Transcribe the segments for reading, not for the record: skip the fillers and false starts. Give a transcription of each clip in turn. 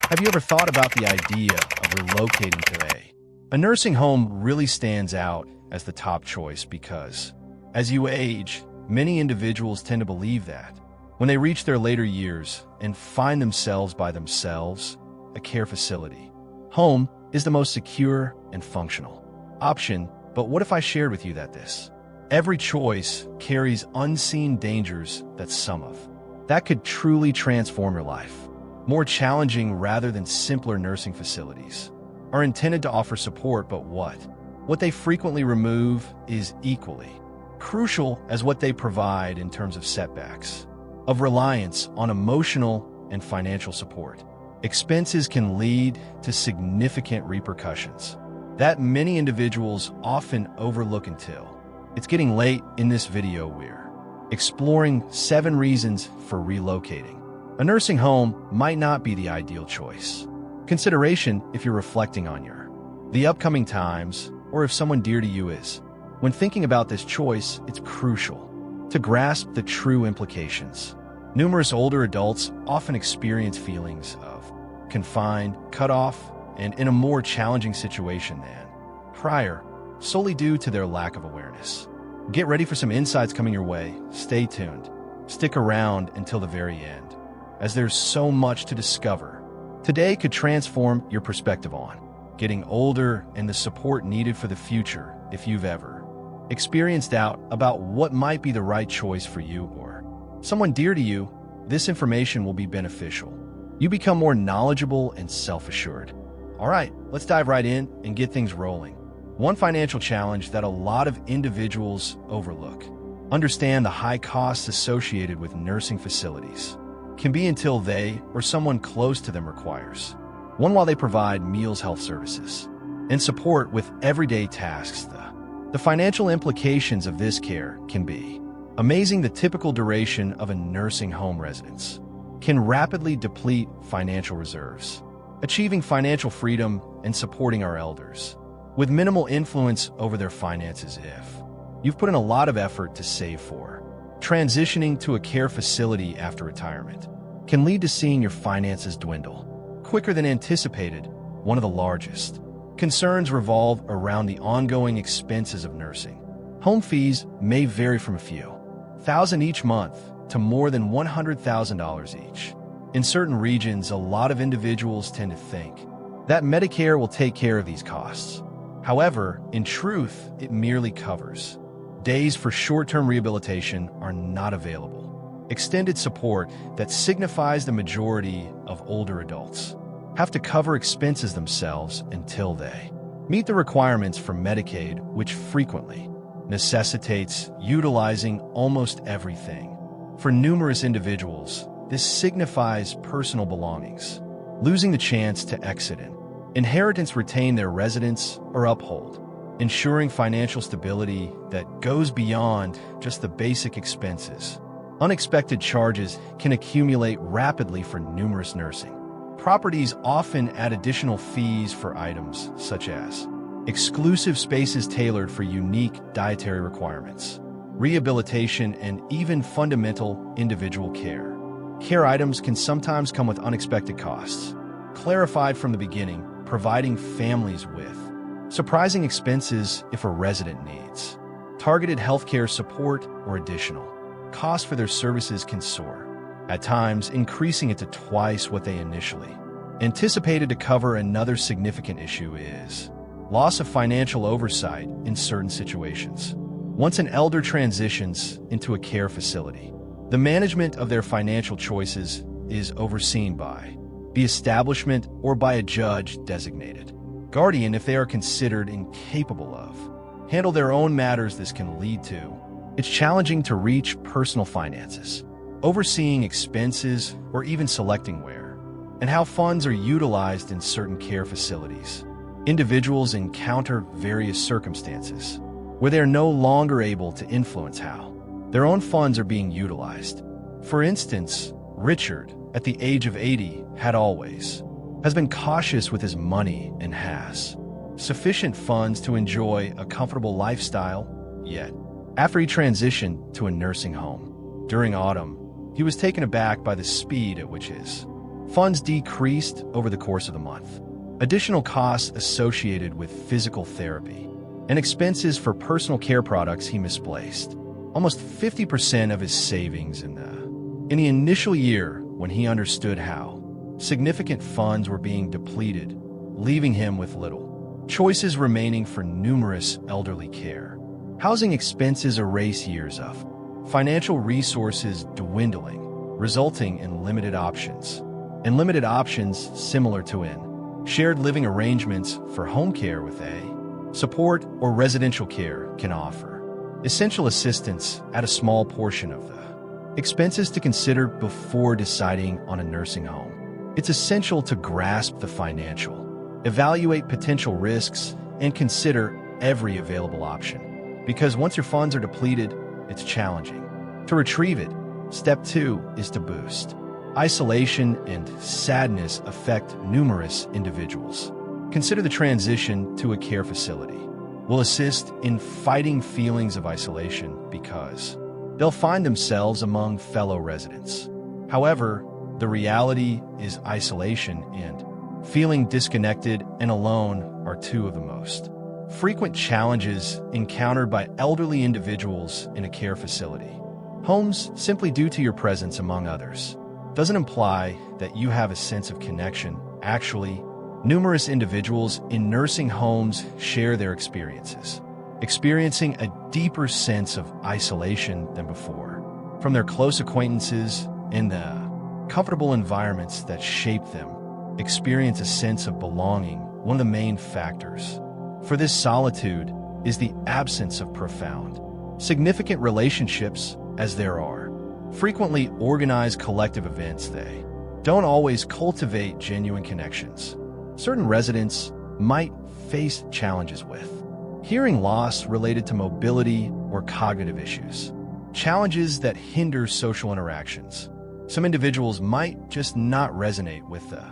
Have you ever thought about the idea of relocating today? A nursing home really stands out as the top choice because, as you age, many individuals tend to believe that when they reach their later years and find themselves by themselves, a care facility, home is the most secure and functional option. But what if I shared with you that every choice carries unseen dangers that some of that could truly transform your life? More challenging rather than simpler nursing facilities are intended to offer support, but what they frequently remove is equally crucial as what they provide in terms of setbacks, of reliance on emotional and financial support. Expenses can lead to significant repercussions that many individuals often overlook until it's getting late. In this video, we're exploring 7 reasons for relocating. A nursing home might not be the ideal choice. Consideration if you're reflecting on the upcoming times or if someone dear to you is. When thinking about this choice, it's crucial to grasp the true implications. Numerous older adults often experience feelings of confined, cut off, and in a more challenging situation than prior, solely due to their lack of awareness. Get ready for some insights coming your way. Stay tuned. Stick around until the very end, as there's so much to discover. Today could transform your perspective on getting older and the support needed for the future. If you've ever experienced doubt about what might be the right choice for you or someone dear to you, this information will be beneficial. You become more knowledgeable and self-assured. All right, let's dive right in and get things rolling. One financial challenge that a lot of individuals overlook. Understand the high costs associated with nursing facilities can be until they or someone close to them requires one. While they provide meals, health services, and support with everyday tasks, the financial implications of this care can be amazing. The typical duration of a nursing home residence can rapidly deplete financial reserves, achieving financial freedom and supporting our elders with minimal influence over their finances. If you've put in a lot of effort to save for transitioning to a care facility after retirement, can lead to seeing your finances dwindle quicker than anticipated. One of the largest concerns revolve around the ongoing expenses of nursing. Home fees may vary from a few thousand each month to more than $100,000 each. In certain regions, a lot of individuals tend to think that Medicare will take care of these costs. However, in truth, it merely covers days for short-term rehabilitation are not available. Extended support that signifies the majority of older adults have to cover expenses themselves until they meet the requirements for Medicaid, which frequently necessitates utilizing almost everything. For numerous individuals, this signifies personal belongings, losing the chance to exit in. Inheritance, retain their residence, or uphold, ensuring financial stability that goes beyond just the basic expenses. Unexpected charges can accumulate rapidly for numerous nursing properties, often add additional fees for items such as exclusive spaces tailored for unique dietary requirements, rehabilitation, and even fundamental individual care. Care items can sometimes come with unexpected costs, clarified from the beginning, providing families with surprising expenses if a resident needs targeted healthcare support or additional costs for their services can soar, at times increasing it to twice what they initially anticipated to cover. Another significant issue is loss of financial oversight in certain situations. Once an elder transitions into a care facility, the management of their financial choices is overseen by the establishment or by a judge designated guardian. If they are considered incapable of handle their own matters, this can lead to it's challenging to reach personal finances, overseeing expenses, or even selecting where and how funds are utilized in certain care facilities. Individuals encounter various circumstances where they are no longer able to influence how their own funds are being utilized. For instance, Richard, at the age of 80, has been cautious with his money and has sufficient funds to enjoy a comfortable lifestyle. Yet, after he transitioned to a nursing home during autumn, he was taken aback by the speed at which his Funds decreased over the course of the month. Additional costs associated with physical therapy and expenses for personal care products he misplaced. Almost 50% of his savings in the initial year, when he understood how significant funds were being depleted, leaving him with little choices remaining for numerous elderly care. Housing expenses erase years of financial resources dwindling, resulting in limited options. And limited options similar to in shared living arrangements for home care with support or residential care can offer essential assistance at a small portion of the expenses to consider before deciding on a nursing home. It's essential to grasp the financial, evaluate potential risks, and consider every available option. Because once your funds are depleted, it's challenging to retrieve it. Step 2 is to boost. Isolation and sadness affect numerous individuals. Consider the transition to a care facility will assist in fighting feelings of isolation because they'll find themselves among fellow residents. However, the reality is isolation and feeling disconnected and alone are two of the most frequent challenges encountered by elderly individuals in a care facility. Homes, simply due to your presence among others, doesn't imply that you have a sense of connection. Actually, numerous individuals in nursing homes share their experiences, experiencing a deeper sense of isolation than before. From their close acquaintances in the comfortable environments that shape them, experience a sense of belonging. One of the main factors for this solitude is the absence of profound, significant relationships, as there are frequently organized collective events. They don't always cultivate genuine connections. Certain residents might face challenges with hearing loss related to mobility or cognitive issues, challenges that hinder social interactions. Some individuals might just not resonate with the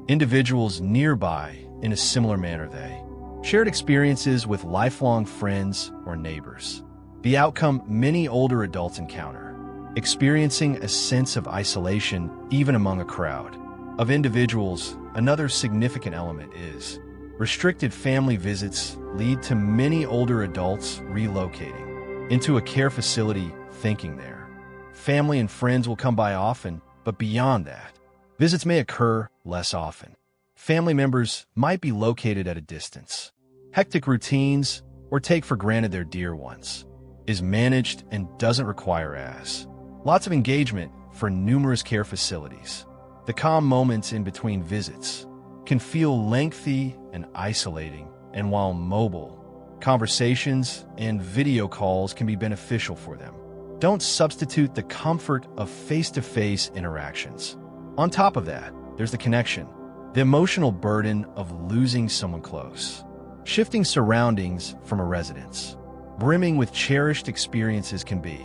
individuals nearby in a similar manner. They shared experiences with lifelong friends or neighbors. The outcome many older adults encounter, experiencing a sense of isolation even among a crowd of individuals. Another significant element is restricted family visits lead to many older adults relocating into a care facility thinking their family and friends will come by often, but beyond that, visits may occur less often. Family members might be located at a distance. Hectic routines, or take for granted their dear ones, is managed and doesn't require as lots of engagement for numerous care facilities. The calm moments in between visits can feel lengthy and isolating, and while mobile conversations and video calls can be beneficial for them, don't substitute the comfort of face-to-face interactions. On top of that, there's the connection, the emotional burden of losing someone close. Shifting surroundings from a residence brimming with cherished experiences can be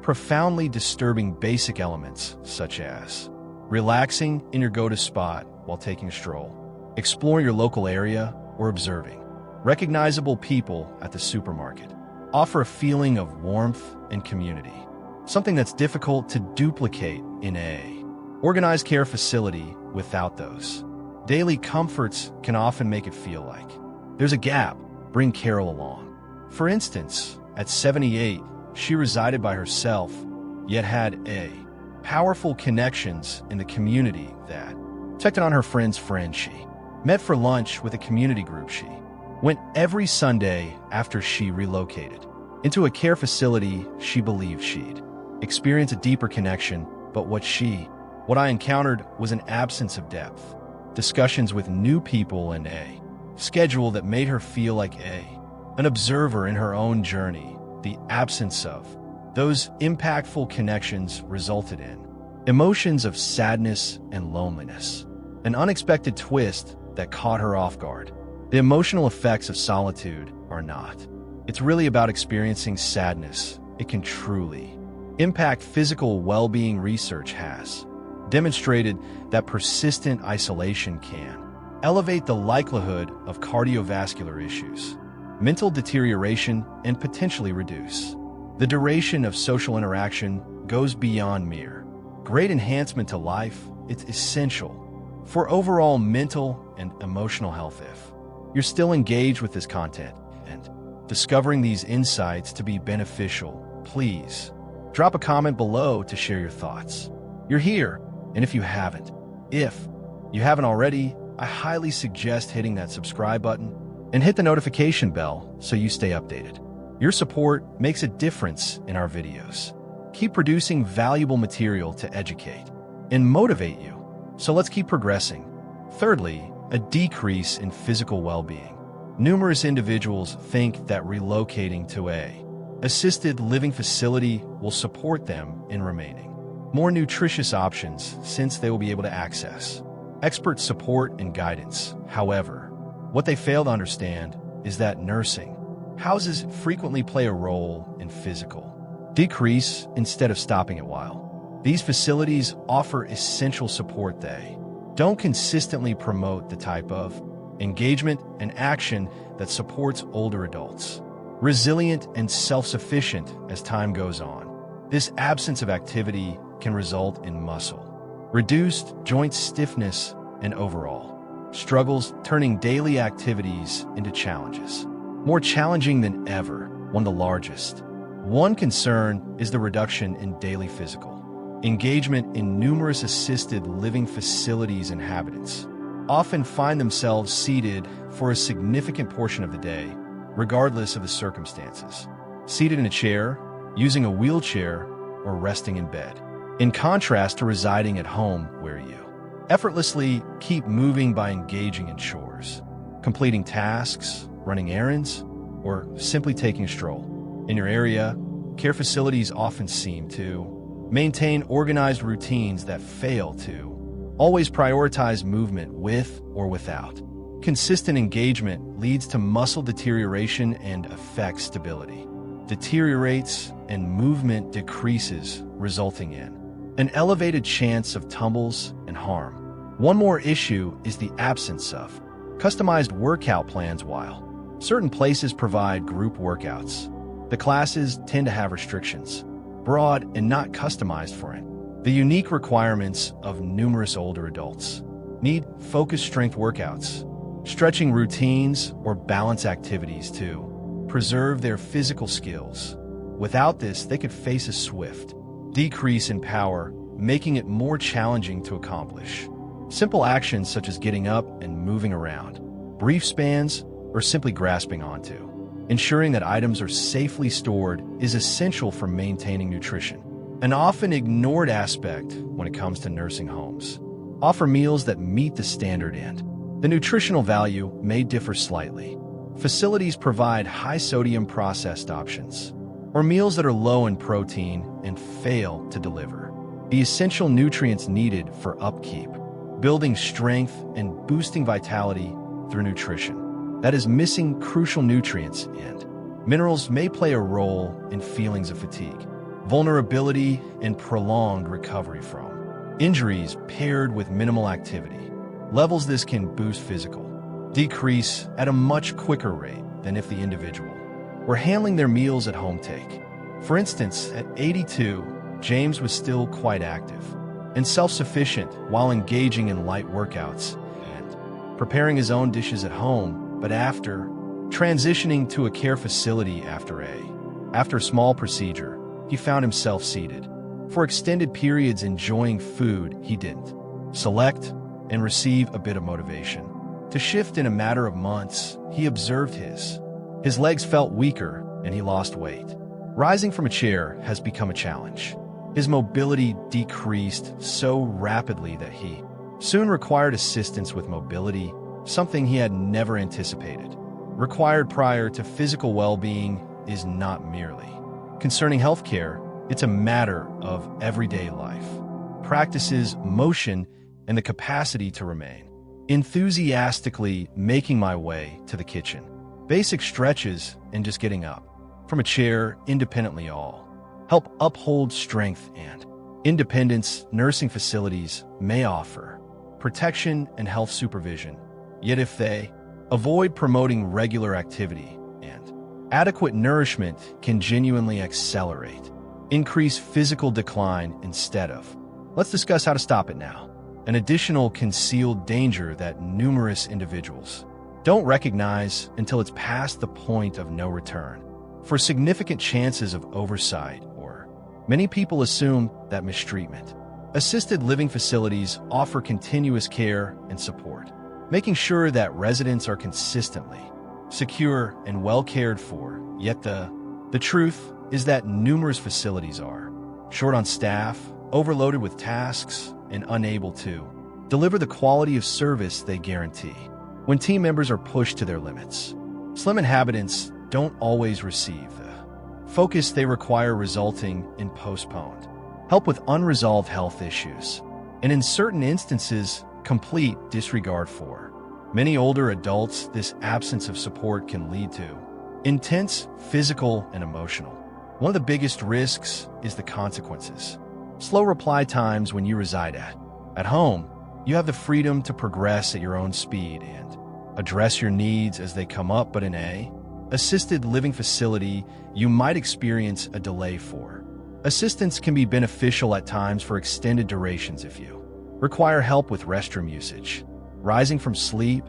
profoundly disturbing. Basic elements such as relaxing in your go-to spot while taking a stroll, exploring your local area, or observing recognizable people at the supermarket offer a feeling of warmth and community, something that's difficult to duplicate in a organized care facility. Without those daily comforts can often make it feel like there's a gap. Bring Carol along. For instance, at 78, she resided by herself, yet had powerful connections in the community that checked on her friend's friend. She met for lunch with a community group. She went every Sunday after she relocated into a care facility. She believed she'd experience a deeper connection, but what I encountered was an absence of depth, discussions with new people, and a schedule that made her feel like an observer in her own journey. The absence of those impactful connections resulted in emotions of sadness and loneliness, an unexpected twist that caught her off guard. The emotional effects of solitude are not. It's really about experiencing sadness. It can truly impact physical well-being. Research has demonstrated that persistent isolation can elevate the likelihood of cardiovascular issues, mental deterioration, and potentially reduce the duration of social interaction. Goes beyond mere great enhancement to life. It's essential for overall mental and emotional health. If you're still engaged with this content and discovering these insights to be beneficial, please drop a comment below to share your thoughts. You're here, and if you haven't already, I highly suggest hitting that subscribe button and hit the notification bell so you stay updated. Your support makes a difference in our videos. Keep producing valuable material to educate and motivate you. So let's keep progressing. Thirdly, a decrease in physical well-being. Numerous individuals think that relocating to an assisted living facility will support them in remaining more nutritious options since they will be able to access expert support and guidance. However, what they fail to understand is that nursing houses frequently play a role in physical decrease instead of stopping it. While these facilities offer essential support, they don't consistently promote the type of engagement and action that supports older adults, resilient and self-sufficient as time goes on. This absence of activity can result in muscle, reduced joint stiffness, and overall struggles, turning daily activities into challenges more challenging than ever. One concern is the reduction in daily physical engagement. In numerous assisted living facilities, inhabitants often find themselves seated for a significant portion of the day, regardless of the circumstances. Seated in a chair, using a wheelchair, or resting in bed. In contrast to residing at home, where you effortlessly keep moving by engaging in chores, completing tasks, running errands, or simply taking a stroll. In your area, care facilities often seem to maintain organized routines that fail to always prioritize movement with or without. Consistent engagement leads to muscle deterioration and affects stability. Deteriorates and movement decreases, resulting in an elevated chance of tumbles and harm. One more issue is the absence of customized workout plans. While certain places provide group workouts, the classes tend to have restrictions, broad and not customized for it. The unique requirements of numerous older adults need focused strength workouts, stretching routines, or balance activities to preserve their physical skills. Without this, they could face a swift decrease in power, making it more challenging to accomplish simple actions such as getting up and moving around, brief spans, or simply grasping onto. Ensuring that items are safely stored is essential for maintaining nutrition. An often ignored aspect when it comes to nursing homes offer meals that meet the standard, and the nutritional value may differ slightly. Facilities provide high-sodium processed options, or meals that are low in protein and fail to deliver the essential nutrients needed for upkeep, building strength, and boosting vitality through nutrition that is missing crucial nutrients and minerals may play a role in feelings of fatigue, vulnerability, and prolonged recovery from injuries paired with minimal activity levels. This can boost physical decrease at a much quicker rate than if the individual were handling their meals at home. For instance, at 82, James was still quite active and self-sufficient while engaging in light workouts and preparing his own dishes at home, but after transitioning to a care facility after a small procedure, he found himself seated for extended periods enjoying food he didn't select and receive a bit of motivation to shift. In a matter of months, he observed his legs felt weaker and he lost weight. Rising from a chair has become a challenge. His mobility decreased so rapidly that he soon required assistance with mobility, something he had never anticipated. Required prior to physical well-being is not merely concerning healthcare, it's a matter of everyday life. Practices, motion, and the capacity to remain enthusiastically making my way to the kitchen. Basic stretches and just getting up from a chair independently all help uphold strength and independence. Nursing facilities may offer protection and health supervision, yet if they avoid promoting regular activity and adequate nourishment can genuinely accelerate increase physical decline instead of. Let's discuss how to stop it now. an additional concealed danger that numerous individuals don't recognize until it's past the point of no return. For significant chances of oversight, or many people assume that mistreatment, assisted living facilities offer continuous care and support, making sure that residents are consistently secure and well cared for. Yet the truth is that numerous facilities are short on staff, overloaded with tasks, and unable to deliver the quality of service they guarantee. When team members are pushed to their limits, SLIM inhabitants don't always receive the focus they require, resulting in postponed help with unresolved health issues, and in certain instances, complete disregard for many older adults. This absence of support can lead to intense physical and emotional. One of the biggest risks is the consequences. Slow reply times when you reside at home. You have the freedom to progress at your own speed and address your needs as they come up, but in an assisted living facility, you might experience a delay for assistance can be beneficial at times for extended durations if you require help with restroom usage, rising from sleep,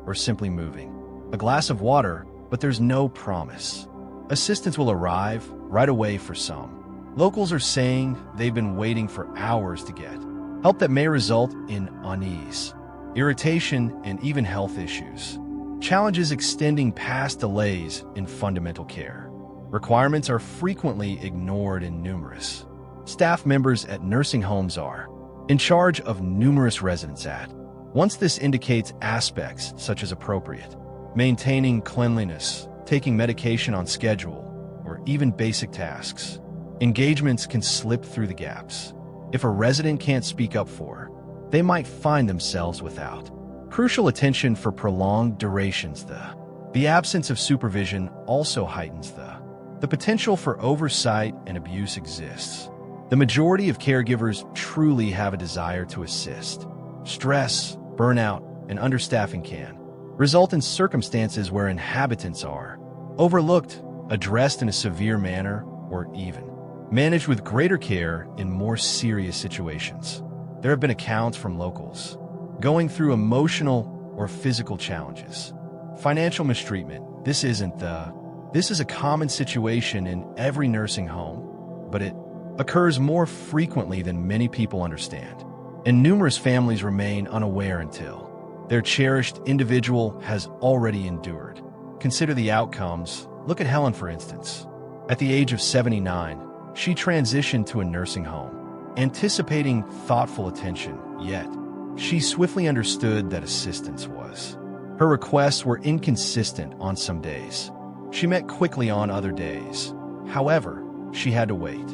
or simply moving a glass of water, but there's no promise assistance will arrive right away. For some, locals are saying they've been waiting for hours to get help that may result in unease, irritation, and even health issues. Challenges extending past delays in fundamental care. Requirements are frequently ignored, and numerous staff members at nursing homes are in charge of numerous residents at once. This indicates aspects such as appropriate maintaining cleanliness, taking medication on schedule, or even basic tasks. Engagements can slip through the gaps. If a resident can't speak up for, they might find themselves without crucial attention for prolonged durations. The absence of supervision also heightens the potential for oversight and abuse exists. The majority of caregivers truly have a desire to assist. Stress, burnout, and understaffing can result in circumstances where inhabitants are overlooked, addressed in a severe manner, or even managed with greater care in more serious situations. There have been accounts from locals going through emotional or physical challenges. Financial mistreatment. This is a common situation in every nursing home, but it occurs more frequently than many people understand, and numerous families remain unaware until their cherished individual has already endured. Consider the outcomes. Look at Helen, for instance. At the age of 79, she transitioned to a nursing home, anticipating thoughtful attention, yet she swiftly understood that assistance was. Her requests were inconsistent on some days. She met quickly on other days. However, she had to wait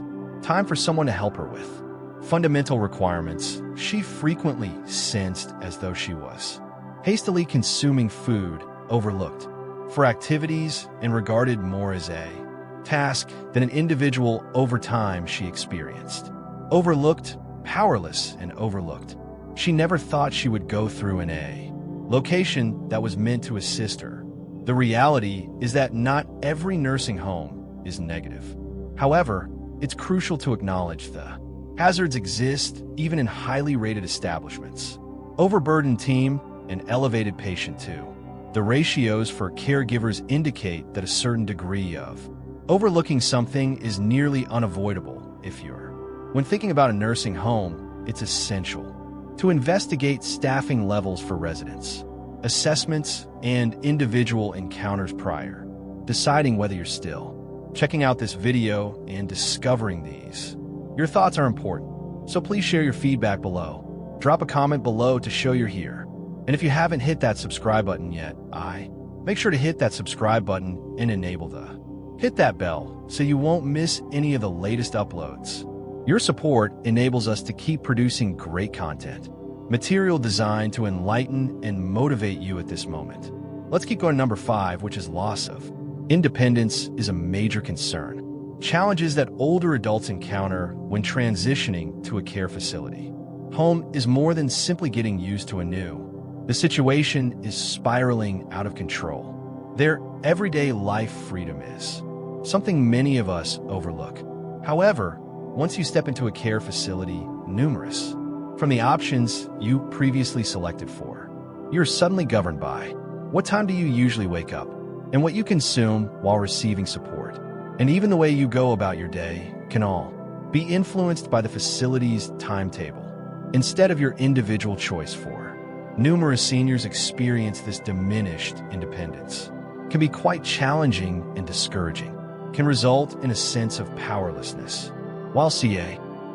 time for someone to help her with fundamental requirements. She frequently sensed as though she was hastily consuming food, overlooked for activities, and regarded more as a task than an individual. Over time, she experienced overlooked, powerless, and overlooked. She never thought she would go through in a location that was meant to assist her. The reality is that not every nursing home is negative. However, it's crucial to acknowledge the hazards exist even in highly rated establishments. Overburdened team and elevated patient too. The ratios for caregivers indicate that a certain degree of overlooking something is nearly unavoidable. When thinking about a nursing home, it's essential to investigate staffing levels for residents, assessments, and individual encounters prior deciding whether you're still checking out this video and discovering these. Your thoughts are important, so please share your feedback below. Drop a comment below to show you're here. And if you haven't hit that subscribe button yet, make sure to hit that subscribe button and hit that bell so you won't miss any of the latest uploads. Your support enables us to keep producing great content, material designed to enlighten and motivate you at this moment. Let's keep going to number 5, which is loss of independence is a major concern. Challenges that older adults encounter when transitioning to a care facility. Home is more than simply getting used to a new. The situation is spiraling out of control. Their everyday life freedom is something many of us overlook. However, once you step into a care facility, numerous From the options you previously selected for, you're suddenly governed by what time do you usually wake up and what you consume while receiving support. And even the way you go about your day can all be influenced by the facility's timetable instead of your individual choice for. Numerous seniors experience this diminished independence. It can be quite challenging and discouraging, can result in a sense of powerlessness. While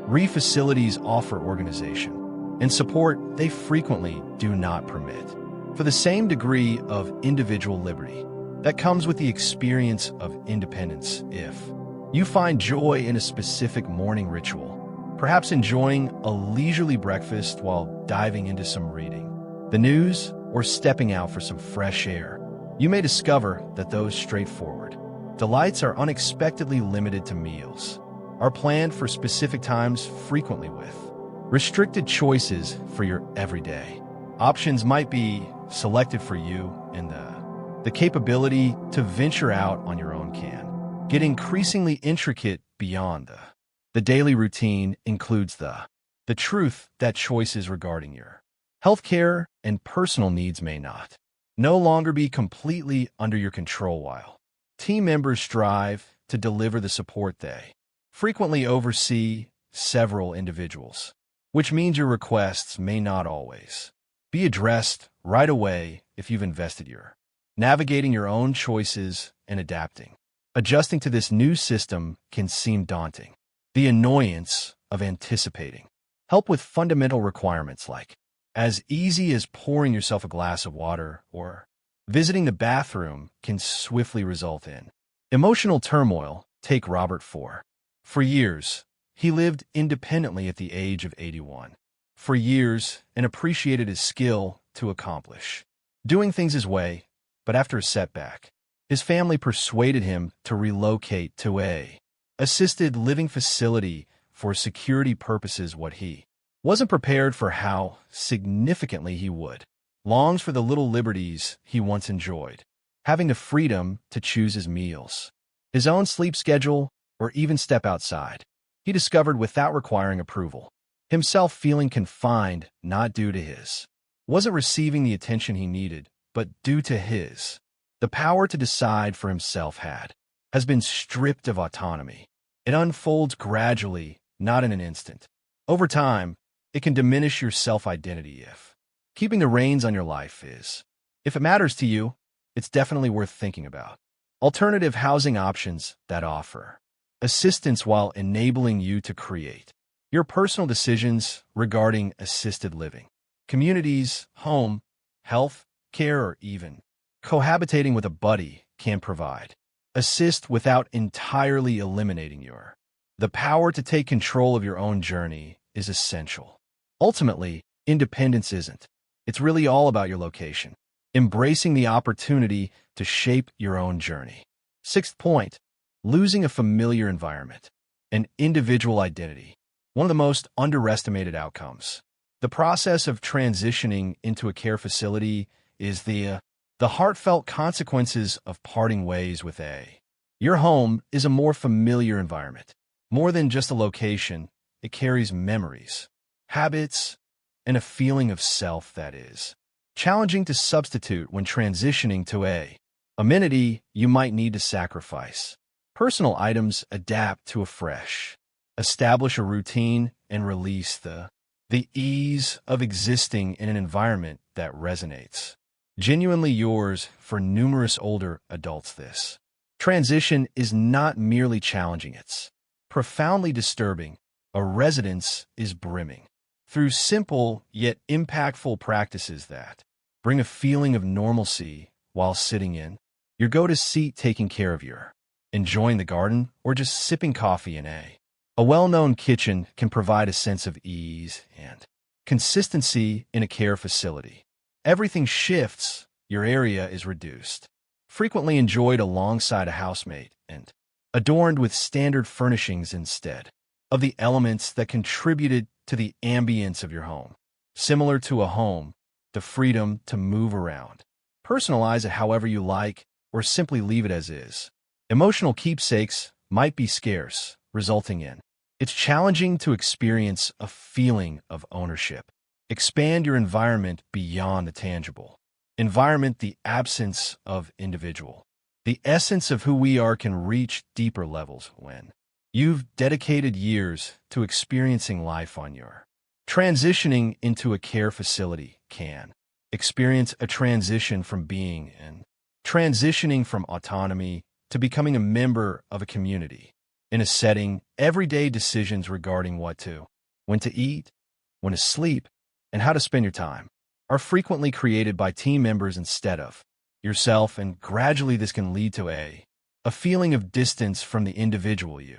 RE facilities offer organization and support, they frequently do not permit for the same degree of individual liberty that comes with the experience of independence. If you find joy in a specific morning ritual, perhaps enjoying a leisurely breakfast while diving into some reading, the news, or stepping out for some fresh air, you may discover that those straightforward delights are unexpectedly limited to meals, are planned for specific times, frequently with restricted choices for your everyday. Options might be selected for you, and the capability to venture out on your own can get increasingly intricate beyond the daily routine includes the truth that choices regarding your healthcare and personal needs may no longer be completely under your control while team members strive to deliver the support they frequently oversee several individuals, which means your requests may not always be addressed right away if you've invested your navigating your own choices and adapting. Adjusting to this new system can seem daunting. The annoyance of anticipating help with fundamental requirements like as easy as pouring yourself a glass of water or visiting the bathroom can swiftly result in emotional turmoil. Take Robert for years, he lived independently at the age of 81. For years, and appreciated his skill to accomplish doing things his way, but after a setback, his family persuaded him to relocate to a assisted living facility for security purposes. What he wasn't prepared for how significantly he would longs for the little liberties he once enjoyed, having the freedom to choose his meals, his own sleep schedule, or even step outside. He discovered without requiring approval, himself feeling confined not due to his wasn't receiving the attention he needed, but due to his the power to decide for himself has been stripped of autonomy. It unfolds gradually, not in an instant. Over time, it can diminish your self-identity if keeping the reins on your life is. If it matters to you, it's definitely worth thinking about. Alternative housing options that offer assistance while enabling you to create your personal decisions regarding assisted living. Communities, home, health, care, or even cohabitating with a buddy can provide assist without entirely eliminating the power to take control of your own journey is essential. Ultimately, independence isn't. It's really all about your location, embracing the opportunity to shape your own journey. Sixth point, losing a familiar environment, an individual identity. One of the most underestimated outcomes. The process of transitioning into a care facility is the heartfelt consequences of parting ways with your home is a more familiar environment. More than just a location, it carries memories, habits, and a feeling of self that is challenging to substitute when transitioning to a amenity you might need to sacrifice. Personal items adapt to a fresh, establish a routine, and release the ease of existing in an environment that resonates. Genuinely yours. For numerous older adults, this transition is not merely challenging, it's profoundly disturbing. A residence is brimming through simple yet impactful practices that bring a feeling of normalcy while sitting in your go-to seat, taking care of your enjoying the garden, or just sipping coffee in a well-known kitchen can provide a sense of ease and consistency in a care facility. Everything shifts, your area is reduced, frequently enjoyed alongside a housemate, and adorned with standard furnishings instead of the elements that contributed to the ambience of your home. Similar to a home, the freedom to move around, personalize it however you like, or simply leave it as is. Emotional keepsakes might be scarce, resulting in It's challenging to experience a feeling of ownership. Expand your environment beyond the tangible. Environment, the absence of individual. The essence of who we are can reach deeper levels when you've dedicated years to experiencing life on your. Transitioning into a care facility can experience a transition from being and transitioning from autonomy to becoming a member of a community. In a setting, everyday decisions regarding what to, when to eat, when to sleep, and how to spend your time are frequently created by team members instead of yourself, and gradually this can lead to a feeling of distance from the individual you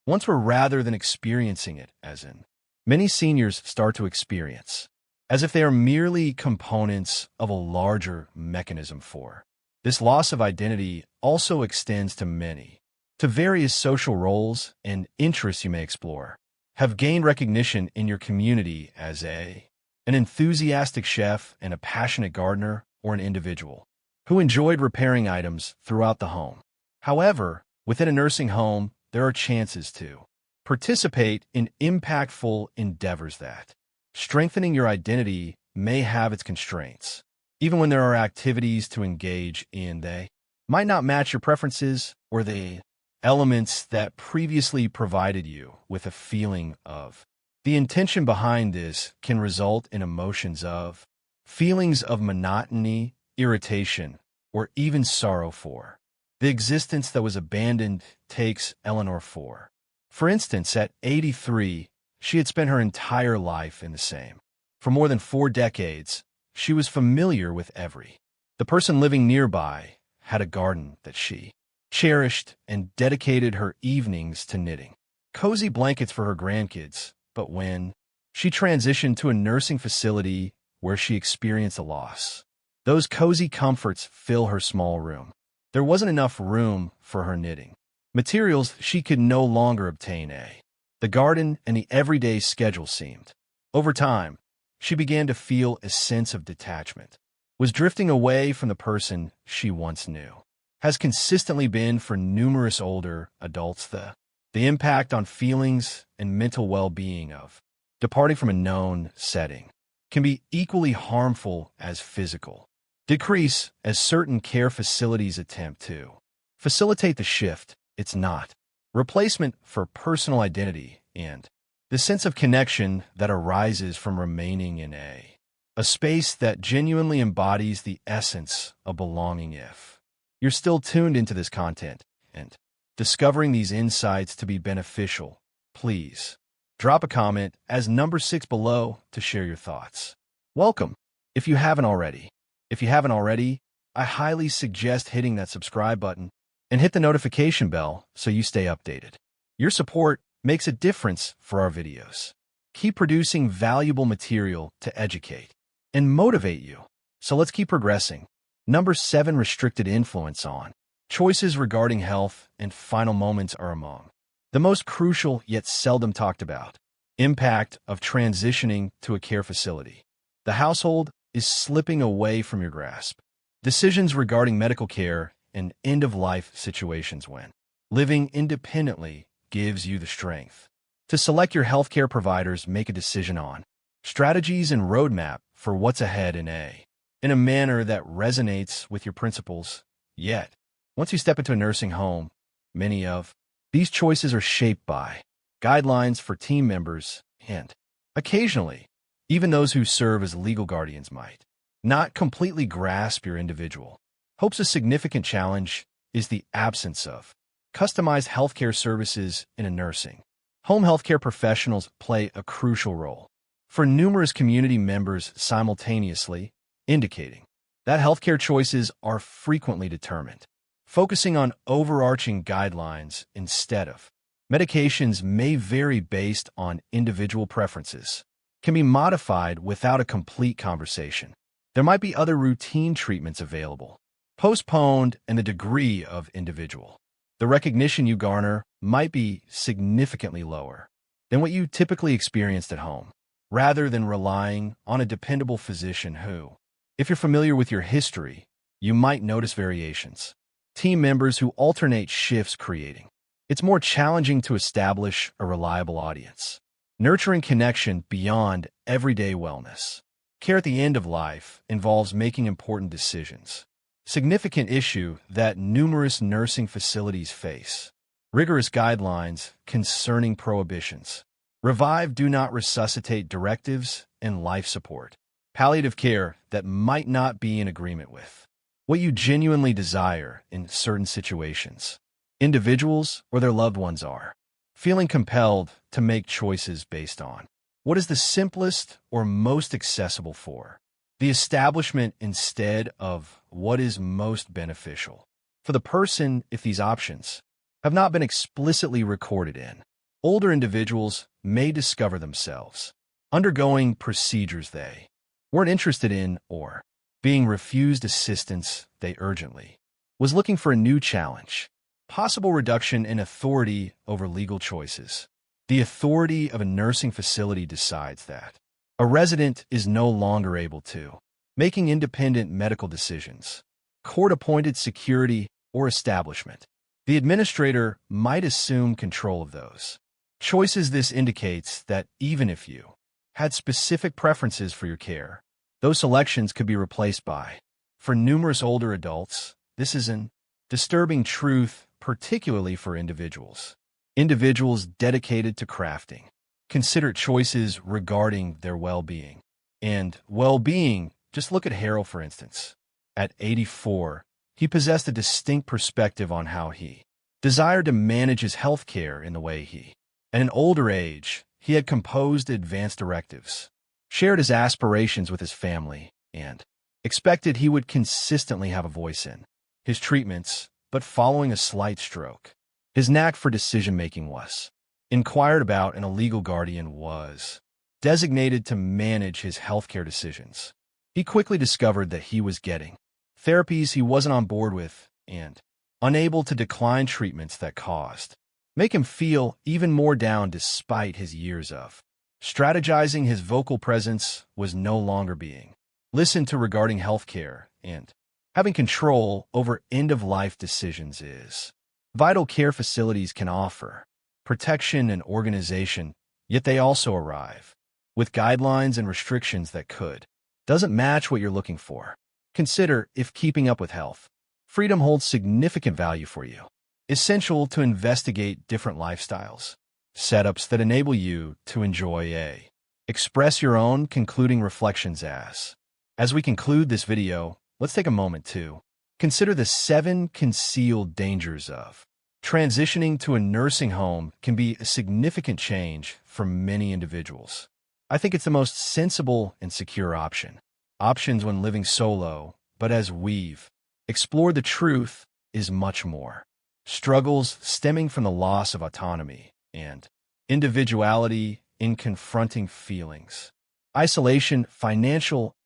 once were rather than experiencing it as in. Many seniors start to experience as if they are merely components of a larger mechanism for. This loss of identity also extends to many, to various social roles and interests you may explore. Have gained recognition in your community as an enthusiastic chef and a passionate gardener, or an individual who enjoyed repairing items throughout the home. However, within a nursing home, there are chances to participate in impactful endeavors that strengthening your identity may have its constraints. Even when there are activities to engage in, they might not match your preferences or the elements that previously provided you with a feeling of. The intention behind this can result in emotions of feelings of monotony, irritation, or even sorrow for the existence that was abandoned. Takes Eleanor for instance, at 83, she had spent her entire life in the same. For more than 4 decades, she was familiar with every. The person living nearby had a garden that she cherished and dedicated her evenings to knitting cozy blankets for her grandkids. But when she transitioned to a nursing facility where she experienced a loss, those cozy comforts fill her small room. There wasn't enough room for her knitting materials. She could no longer obtain the garden, and the everyday schedule seemed. Over time, she began to feel a sense of detachment, was drifting away from the person she once knew. Has consistently been for numerous older adults the impact on feelings and mental well-being of departing from a known setting can be equally harmful as physical decrease, as certain care facilities attempt to facilitate the shift. It's not replacement for personal identity and the sense of connection that arises from remaining in a space that genuinely embodies the essence of belonging. If you're still tuned into this content and discovering these insights to be beneficial, please drop a comment as number 6 below to share your thoughts. Welcome. If you haven't already, I highly suggest hitting that subscribe button and hit the notification bell so you stay updated. Your support makes a difference for our videos. Keep producing valuable material to educate and motivate you. So let's keep progressing. Number 7, restricted influence on choices regarding health and final moments are among the most crucial yet seldom talked about. Impact of transitioning to a care facility. The household is slipping away from your grasp. Decisions regarding medical care and end-of-life situations when living independently gives you the strength to select your healthcare providers, make a decision on strategies and roadmap for what's ahead in a manner that resonates with your principles. Yet, once you step into a nursing home, many of these choices are shaped by guidelines for team members, and occasionally, even those who serve as legal guardians might not completely grasp your individual hopes. A significant challenge is the absence of customized healthcare services in a nursing home. Healthcare professionals play a crucial role for numerous community members simultaneously, indicating that healthcare choices are frequently determined focusing on overarching guidelines instead of medications. May vary based on individual preferences, can be modified without a complete conversation. There might be other routine treatments available, postponed, and the degree of individual. The recognition you garner might be significantly lower than what you typically experienced at home, rather than relying on a dependable physician who, if you're familiar with your history, you might notice variations. Team members who alternate shifts creating It's more challenging to establish a reliable audience. Nurturing connection beyond everyday wellness. Care at the end of life involves making important decisions. Significant issue that numerous nursing facilities face. Rigorous guidelines concerning prohibitions. Revive do not resuscitate directives and life support. Palliative care that might not be in agreement with what you genuinely desire in certain situations. Individuals or their loved ones are feeling compelled to make choices based on what is the simplest or most accessible for the establishment instead of what is most beneficial for the person if these options have not been explicitly recorded in. Older individuals may discover themselves undergoing procedures they weren't interested in or being refused assistance they urgently was looking for a new challenge. Possible reduction in authority over legal choices. The authority of a nursing facility decides that a resident is no longer able to making independent medical decisions. Court-appointed security or establishment. The administrator might assume control of those choices. This indicates that even if you had specific preferences for your care, those selections could be replaced by. For numerous older adults, this is an disturbing truth, particularly for individuals dedicated to crafting considerate choices regarding their well-being. And well-being, just look at Harold, for instance. At 84, he possessed a distinct perspective on how he desired to manage his health care in the way he, at an older age, he had composed advanced directives, shared his aspirations with his family, and expected he would consistently have a voice in his treatments. But following a slight stroke, his knack for decision-making was inquired about, and a legal guardian was designated to manage his healthcare decisions. He quickly discovered that he was getting therapies he wasn't on board with and unable to decline treatments that caused make him feel even more down despite his years of strategizing. His vocal presence was no longer being listened to regarding healthcare, and having control over end-of-life decisions is vital. Care facilities can offer protection and organization, yet they also arrive with guidelines and restrictions that doesn't match what you're looking for. Consider if keeping up with health freedom holds significant value for you. Essential to investigate different lifestyles, setups that enable you to enjoy express your own concluding reflections. As we conclude this video, let's take a moment to consider the 7 concealed dangers of transitioning to a nursing home. Can be a significant change for many individuals. I think it's the most sensible and secure options when living solo, but as we've explored, the truth is much more. Struggles stemming from the loss of autonomy and individuality in confronting feelings, isolation, financial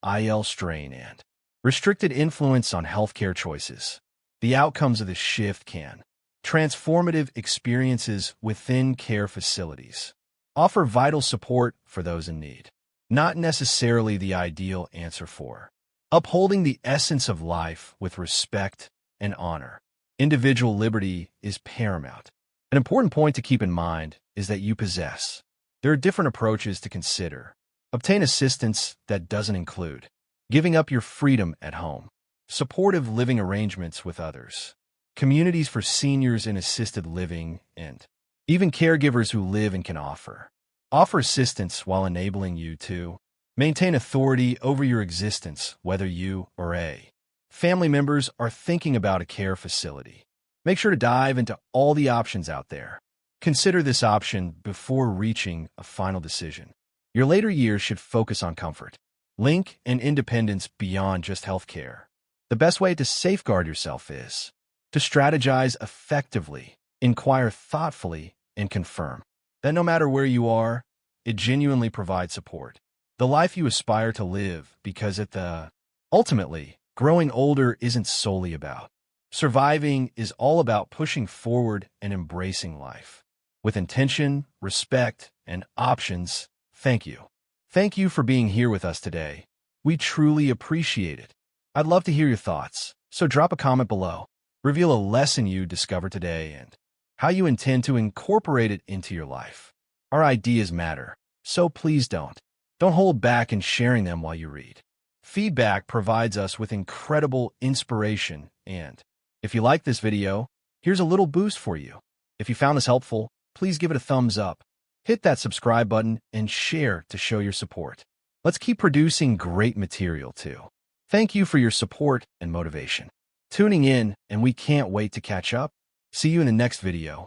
strain, and restricted influence on healthcare choices. The outcomes of this shift can transformative experiences within care facilities. Offer vital support for those in need. Not necessarily the ideal answer for upholding the essence of life with respect and honor. Individual liberty is paramount. An important point to keep in mind is that you possess. There are different approaches to consider. Obtain assistance that doesn't include giving up your freedom at home. Supportive living arrangements with others. Communities for seniors in assisted living, and even caregivers who live and can offer assistance while enabling you to maintain authority over your existence, whether you or a family members are thinking about a care facility. Make sure to dive into all the options out there. Consider this option before reaching a final decision. Your later years should focus on comfort, link, and independence beyond just healthcare. The best way to safeguard yourself is to strategize effectively, inquire thoughtfully, and confirm that no matter where you are, it genuinely provides support. The life you aspire to live, because ultimately, growing older isn't solely about surviving, is all about pushing forward and embracing life with intention, respect, and options. Thank you. Thank you for being here with us today. We truly appreciate it. I'd love to hear your thoughts, so drop a comment below. Reveal a lesson you discovered today and how you intend to incorporate it into your life. Our ideas matter, so please don't hold back in sharing them while you read. Feedback provides us with incredible inspiration, and if you like this video, here's a little boost for you. If you found this helpful, please give it a thumbs up, hit that subscribe button, and share to show your support. Let's keep producing great material too. Thank you for your support and motivation. Tuning in, and we can't wait to catch up. See you in the next video.